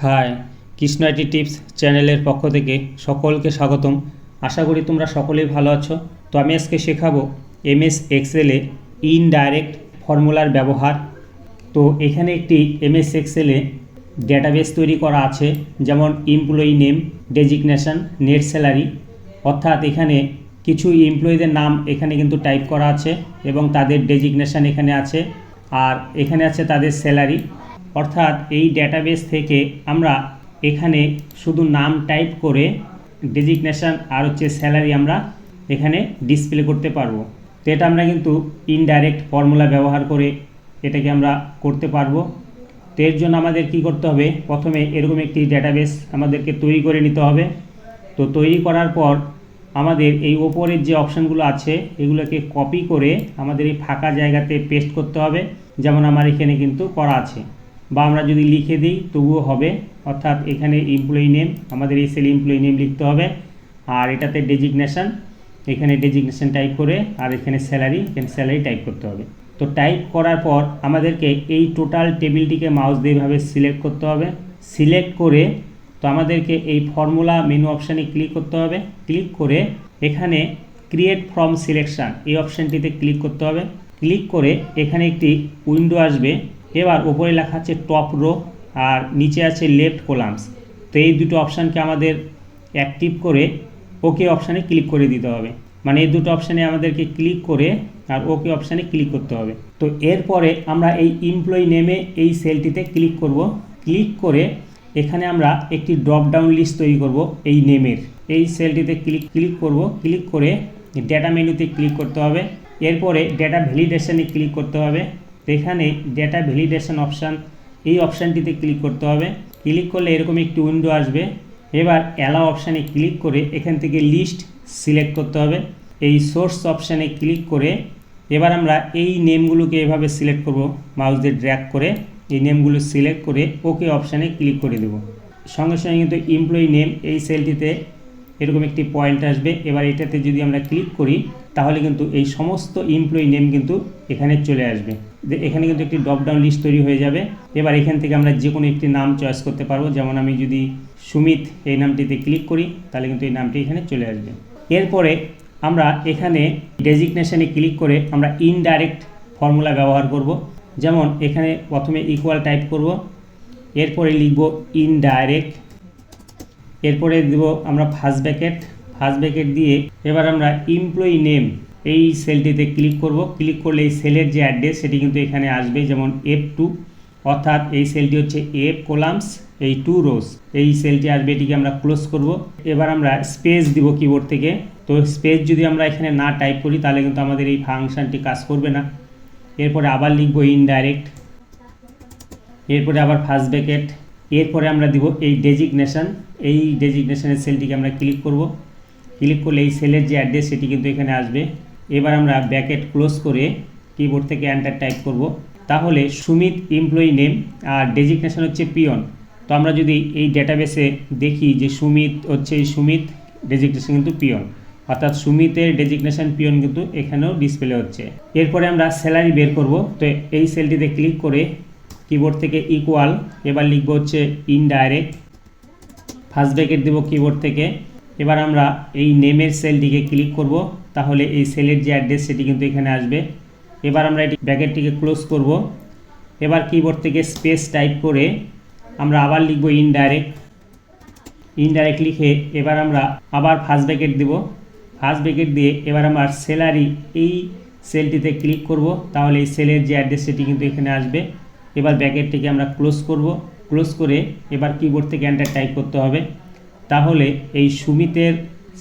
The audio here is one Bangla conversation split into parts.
হাই, কৃষ্ণ আইটি টিপস চ্যানেলের পক্ষ থেকে সকলকে স্বাগতম। আশা করি তোমরা সকলেই ভালো আছো। তো আমি আজকে শেখাবো এমএস এক্সেলে ইনডাইরেক্ট ফর্মুলার ব্যবহার। তো এখানে একটি এমএস এক্সেলে ডেটাবেস তৈরি করা আছে, যেমন employee name, designation, net salary. অর্থাৎ এখানে কিছু এমপ্লয়ীদের নাম এখানে কিন্তু টাইপ করা আছে এবং তাদের ডেজিগনেশন এখানে আছে, আর এখানে আছে তাদের স্যালারি। অর্থাৎ এই ডেটাবেস থেকে আমরা এখানে শুধু নাম টাইপ করে ডেজিগনেশন আর স্যালারি আমরা এখানে ডিসপ্লে করতে পারবো। তো এটা আমরা কিন্তু ইনডাইরেক্ট ফর্মুলা ব্যবহার করে এটাকে আমরা করতে পারবো। তো এর জন্য আমাদের কি করতে হবে, প্রথমে এরকম একটি ডেটাবেস আমাদেরকে তৈরি করে নিতে হবে। তো তৈরি করার পর আমাদের এই ওপরের যে অপশানগুলো আছে এগুলোকে কপি করে আমাদের এই ফাঁকা জায়গাতে পেস্ট করতে হবে, যেমন আমার এখানে কিন্তু করা আছে, বা আমরা যদি লিখে দিই তবুও হবে। অর্থাৎ এখানে এমপ্লয়ি নেম, আমাদের এই সেল এমপ্লয়ি নেম লিখতে হবে, আর এটাতে ডেজিগনেশন, এখানে ডেজিগনেশন টাইপ করে, আর এখানে স্যালারি, এখানে স্যালারি টাইপ করতে হবে। তো টাইপ করার পর আমাদেরকে এই টোটাল টেবিলটিকে মাউস দিয়ে এভাবে সিলেক্ট করতে হবে। সিলেক্ট করে তো আমাদেরকে এই ফর্মুলা মেনু অপশানে ক্লিক করতে হবে। ক্লিক করে এখানে ক্রিয়েট ফ্রম সিলেকশান এই অপশানটিতে ক্লিক করতে হবে। ক্লিক করে এখানে একটি উইন্ডো আসবে। এবার উপরে লেখা আছে টপ রো আর নিচে আছে লেফট কলামস। তো এই দুটো অপশানকে আমাদের অ্যাক্টিভ করে ওকে অপশানে ক্লিক করে দিতে হবে। মানে এই দুটো অপশানে আমাদেরকে ক্লিক করে আর ওকে অপশানে ক্লিক করতে হবে। তো এরপরে আমরা এই এমপ্লয়ি নেমে এই সেলটিতে ক্লিক করব। ক্লিক করে এখানে আমরা একটি ড্রপ ডাউন লিস্ট তৈরি করব এই নেমের। এই সেলটিতে ক্লিক করব। ক্লিক করে ডেটা মেনুতে ক্লিক করতে হবে। এরপরে ডেটা ভ্যালিডেশনে ক্লিক করতে হবে। এখানে ডেটা ভ্যালিডেশন অপশান, এই অপশানটিতে ক্লিক করতে হবে। ক্লিক করলে এরকম একটি উইন্ডো আসবে। এবার অ্যালাও অপশানে ক্লিক করে এখান থেকে লিস্ট সিলেক্ট করতে হবে। এই সোর্স অপশানে ক্লিক করে এবার আমরা এই নেমগুলোকে এভাবে সিলেক্ট করব, মাউস দিয়ে ড্র্যাগ করে এই নেমগুলো সিলেক্ট করে ওকে অপশানে ক্লিক করে দেব। সঙ্গে সঙ্গে কিন্তু এমপ্লয়ি নেম এই সেলটিতে এরকম একটি পয়েন্ট আসবে। এবার এটাতে যদি আমরা ক্লিক করি তাহলে কিন্তু এই সমস্ত এমপ্লয়ি নেম কিন্তু এখানে চলে আসবে। এখানে কিন্তু একটি ড্রপ ডাউন লিস্ট তৈরি হয়ে যাবে। এবার এখান থেকে আমরা যে কোনো একটি নাম চয়েস করতে পারবো, যেমন আমি যদি সুমিত এই নামটিতে ক্লিক করি তাহলে কিন্তু এই নামটি এখানে চলে আসবে। এরপরে আমরা এখানে ডেজিগনেশনে ক্লিক করে আমরা ইনডাইরেক্ট ফর্মুলা ব্যবহার করব। যেমন এখানে প্রথমে ইকুয়াল টাইপ করব, এরপরে লিখব ইনডাইরেক্ট, এরপরে দেব আমরা ফার্স্ট ব্র্যাকেট দিয়ে এবার আমরা এমপ্লয়ি নেম এই সেলটিতে ক্লিক করব। ক্লিক করলে এই সেলের যে অ্যাড্রেস সেটি কিন্তু এখানে আসবে, যেমন F2, অর্থাৎ এই সেলটি হচ্ছে F কলামস, এই 2 রোস, এই সেলটি আসবে, এটিকে আমরা ক্লোজ করব। এবার আমরা স্পেস দিব কিবোর্ড থেকে। তো স্পেস যদি আমরা এখানে না টাইপ করি তাহলে কিন্তু আমাদের এই ফাংশনটি কাজ করবে না। এরপরে আবার লিখব ইনডাইরেক্ট, এরপরে আবার ফার্স্ট ব্র্যাকেট, এরপরে আমরা দিব এই ডেজিগনেশন, এই ডেজিগনেশনের সেলটিকে আমরা ক্লিক করব। ক্লিক করলে এই সেলের যে অ্যাড্রেস সেটি কিন্তু এখানে আসবে। এবার আমরা ব্র্যাকেট ক্লোজ করে কিবোর্ড থেকে এন্টার টাইপ করব। তাহলে সুমিত এমপ্লয়ি নেম আর ডেজিগনেশন হচ্ছে পিয়ন। তো আমরা যদি এই ডেটাবেসে দেখি যে সুমিত হচ্ছে এই সুমিত, ডেজিগনেশন কিন্তু পিয়ন, অর্থাৎ সুমিতের ডেজিগনেশন পিয়ন কিন্তু এখানেও ডিসপ্লে হচ্ছে। এরপরে আমরা স্যালারি বের করব। তো এই সেলটিতে ক্লিক করে কিবোর্ড থেকে ইকুয়াল, এবার লিখব হচ্ছে ইনডাইরেক্ট, ফার্স্ট ব্র্যাকেট দেব কিবোর্ড থেকে। এবার আমরা এই নেমের সেলটিকে ক্লিক করব, তাহলে এই সেলের যে অ্যাড্রেস সেটি কিন্তু এখানে আসবে। এবার আমরা এটি ব্র্যাকেটটিকে ক্লোজ করব। এবার কিবোর্ড থেকে স্পেস টাইপ করে আমরা আবার লিখব ইনডাইরেক্ট লিখে এবার আমরা আবার ফার্স্ট ব্র্যাকেট দেব। ফার্স্ট ব্র্যাকেট দিয়ে এবার আমরা স্যালারি এই সেলটিতে ক্লিক করব, তাহলে এই সেলের যে অ্যাড্রেস সেটি কিন্তু এখানে আসবে। এবার ব্র্যাকেটটিকে আমরা ক্লোজ করব। ক্লোজ করে এবার কিবোর্ড থেকে এন্টার টাইপ করতে হবে। তাহলে এই সুমিতের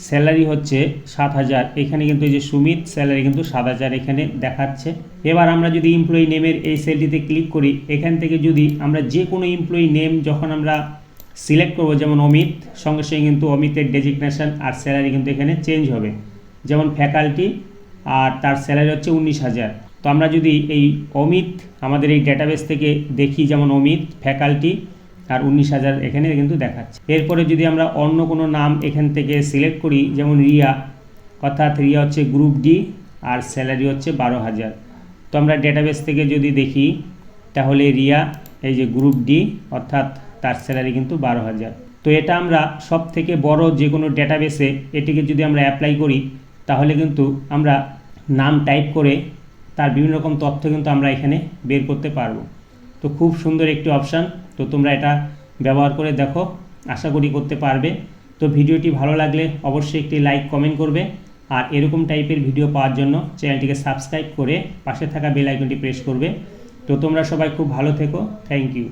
স্যালারি হচ্ছে 7,000, এখানে কিন্তু এই যে সুমিত স্যালারি কিন্তু 7,000 এখানে দেখাচ্ছে। এবার আমরা যদি এমপ্লয়ি নেমের এই সেলটিতে ক্লিক করি, এখান থেকে যদি আমরা যে কোনো এমপ্লয়ি নেম যখন আমরা সিলেক্ট করব, যেমন অমিত, সঙ্গে সঙ্গে কিন্তু অমিতের ডেজিগনেশন আর স্যালারি কিন্তু এখানে চেঞ্জ হবে। যেমন ফ্যাকাল্টি আর তার স্যালারি হচ্ছে 19,000। তো আমরা যদি এই অমিত আমাদের এই ডেটাবেস থেকে দেখি, যেমন অমিত ফ্যাকাল্টি আর 19,000 এখানে কিন্তু দেখাচ্ছে। এরপরে যদি আমরা অন্য কোনো নাম এখান থেকে সিলেক্ট করি, যেমন রিয়া, অর্থাৎ রিয়া হচ্ছে গ্রুপ ডি আর স্যালারি হচ্ছে 12,000। তো আমরা ডেটাবেস থেকে যদি দেখি তাহলে রিয়া এই যে গ্রুপ ডি অর্থাৎ তার স্যালারি কিন্তু 12,000। তো এটা আমরা সব থেকে বড় যে কোনো ডেটাবেসে এটিকে যদি আমরা অ্যাপ্লাই করি তাহলে কিন্তু আমরা নাম টাইপ করে তার বিভিন্ন রকম তথ্য কিন্তু আমরা এখানে বের করতে পারবো। তো খুব সুন্দর একটি অপশান, তো তোমরা এটা ব্যবহার করে দেখো, আশা করি করতে পারবে। তো ভিডিওটি ভালো লাগলে অবশ্যই একটি লাইক কমেন্ট করবে, আর এরকম টাইপের ভিডিও পাওয়ার জন্য চ্যানেলটিকে সাবস্ক্রাইব করে পাশে থাকা বেল আইকনটি প্রেস করবে। তো তোমরা সবাই খুব ভালো থেকো, থ্যাংক ইউ।